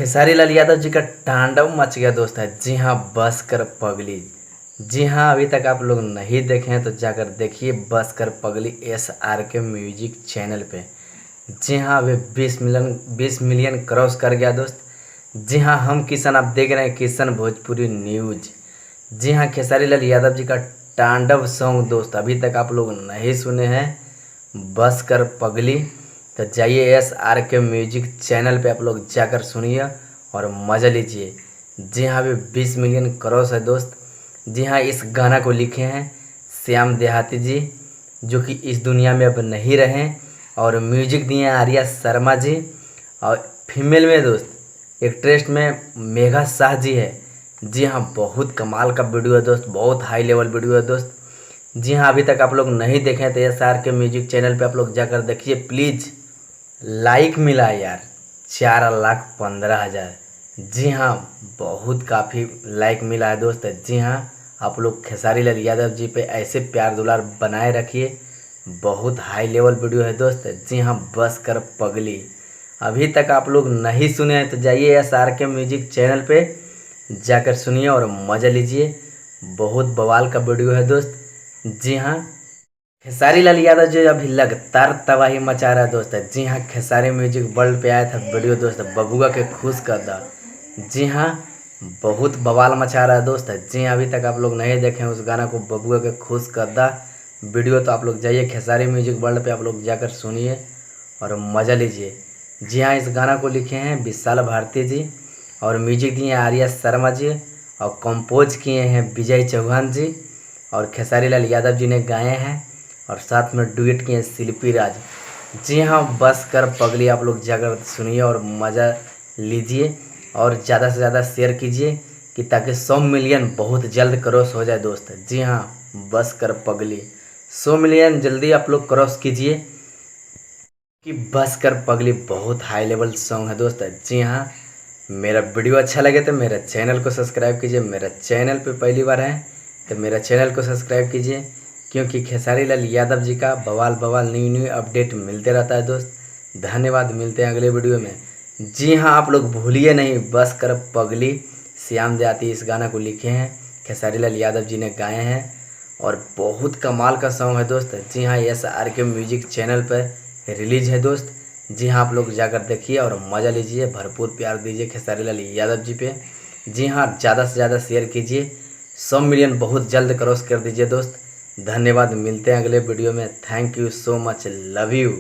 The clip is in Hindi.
खेसारी लाल यादव जी का तांडव मच गया दोस्त है। जी हाँ, बस कर पगली। जी हाँ, अभी तक आप लोग नहीं देखे हैं तो जाकर देखिए बस कर पगली SRK म्यूजिक चैनल पे। जी हाँ, अभी 20 मिलियन क्रॉस कर गया दोस्त। जी हाँ, हम किशन, आप देख रहे हैं किशन भोजपुरी न्यूज। जी हाँ, खेसारी लाल यादव जी का तांडव सॉन्ग दोस्त अभी तक आप लोग नहीं सुने हैं, बस कर पगली, तो जाइए SRK म्यूजिक चैनल पे आप लोग जाकर सुनिए और मज़ा लीजिए। जी हाँ, अभी 20 मिलियन क्रॉस है दोस्त। जी हाँ, इस गाना को लिखे हैं श्याम देहाती जी, जो कि इस दुनिया में अब नहीं रहे, और म्यूजिक दिए हैं आर्या शर्मा जी, और फीमेल में दोस्त एक्ट्रेस में मेघा शाह जी है। जी हाँ, बहुत कमाल का वीडियो है दोस्त, बहुत हाई लेवल वीडियो है दोस्त। जी हाँ, अभी तक आप लोग नहीं देखे हैं तो SRK म्यूजिक चैनल पे आप लोग जाकर देखिए प्लीज़। लाइक मिला यार 4,15,000। जी हाँ, बहुत काफ़ी लाइक मिला है दोस्त। जी हाँ, आप लोग खेसारी लाल यादव जी पे ऐसे प्यार दुलार बनाए रखिए, बहुत हाई लेवल वीडियो है दोस्त। जी हाँ, बस कर पगली अभी तक आप लोग नहीं सुने हैं तो जाइए SRK म्यूजिक चैनल पे जाकर सुनिए और मज़ा लीजिए, बहुत बवाल का वीडियो है दोस्त। जी हाँ, खेसारी लाल यादव जी अभी लगातार तबाही मचा रहा है दोस्त। जी हाँ, खेसारी म्यूजिक वर्ल्ड पे आया था वीडियो दोस्त, बबुआ के खुश कर दा। जी हाँ, बहुत बवाल मचा रहा है दोस्त। जी हाँ, अभी तक आप लोग नहीं देखे हैं उस गाना को, बबुआ के खुश कर दा वीडियो, तो आप लोग जाइए खेसारी म्यूजिक वर्ल्ड पे आप लोग जाकर सुनिए और मज़ा लीजिए। जी हाँ, इस गाना को लिखे हैं विशाल भारती जी, और म्यूजिक दिए हैं आर्या शर्मा जी, और कंपोज किए हैं विजय चौहान जी, और खेसारी लाल यादव जी ने गाए हैं, और साथ में डुएट किए हैं शिल्पी राज। जी हाँ, बस कर पगली आप लोग जाकर सुनिए और मज़ा लीजिए, और ज़्यादा से ज़्यादा शेयर कीजिए कि ताकि 100 मिलियन बहुत जल्द क्रॉस हो जाए दोस्त। जी हाँ, बस कर पगली 100 मिलियन जल्दी आप लोग क्रॉस कीजिए, कि बस कर पगली बहुत हाई लेवल सॉन्ग है दोस्त। जी हाँ, मेरा वीडियो अच्छा लगे तो मेरा चैनल को सब्सक्राइब कीजिए, मेरा चैनल पे पहली बार है तो मेरा चैनल को सब्सक्राइब कीजिए, क्योंकि खेसारी लाल यादव जी का बवाल बवाल न्यू न्यू अपडेट मिलते रहता है दोस्त। धन्यवाद, मिलते हैं अगले वीडियो में। जी हाँ, आप लोग भूलिए नहीं, बस कर पगली श्याम देहाती इस गाना को लिखे हैं, खेसारी लाल यादव जी ने गाए हैं, और बहुत कमाल का सॉन्ग है दोस्त। जी हाँ, SRK म्यूजिक चैनल पर रिलीज है दोस्त। जी हाँ, आप लोग जाकर देखिए और मज़ा लीजिए, भरपूर प्यार दीजिए खेसारी लाल यादव जी पे। जी हाँ, ज़्यादा से ज़्यादा शेयर कीजिए, 100 मिलियन बहुत जल्द क्रॉस कर दीजिए दोस्त। धन्यवाद, मिलते हैं अगले वीडियो में। Thank you so much, love you.